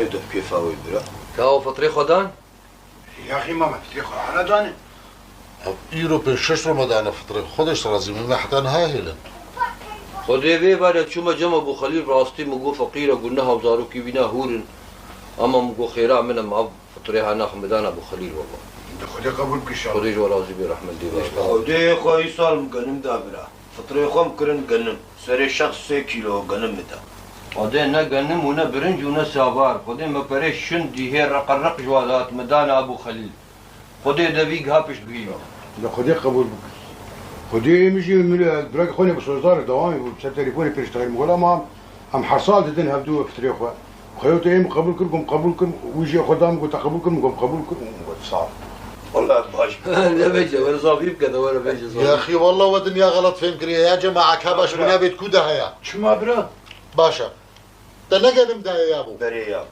ده كيف أوي برا كاو فطري خدان يا أخي ما فطري خدان دانه إيرو بشش رمضان فطري خودش رازي من حتى نهاهلا خدي بي بعد شو ما جمع ابو خليل راستي مقو فقيره قلناها وزارو كي بينا هورن اما مقو خيرا من مع فطريها ناخ مدان ابو خليل والله خدي قبول بك إن شاء الله خدي ورازي برحمه الله خودي خوي صار مقنم دا برا فطري خم كرن قنم سري شخص 3 كيلو قنم متى خدي نا غنم ونا برنج ونا سابار خدي ما بريش شندي هي رقرق جوالات مدان ابو خليل خدي دبيق هابش بينا ده خدي قبول بك خدي مشي من براك خوني بس وزارة دوامي وبس تليفوني بيشتغل مقول ما هم حصال تدين هبدو فطري خو خيوتي ايم قبولكم ويجي خدام قلت قبولكم صعب والله باش لا بيجي ولا صافي كذا ولا بيجي يا أخي والله ودنيا غلط فهم كريه يا جماعة كاباش بنابت كودها يا شو ما برا باشا ده نقدم ده يا أبو بريا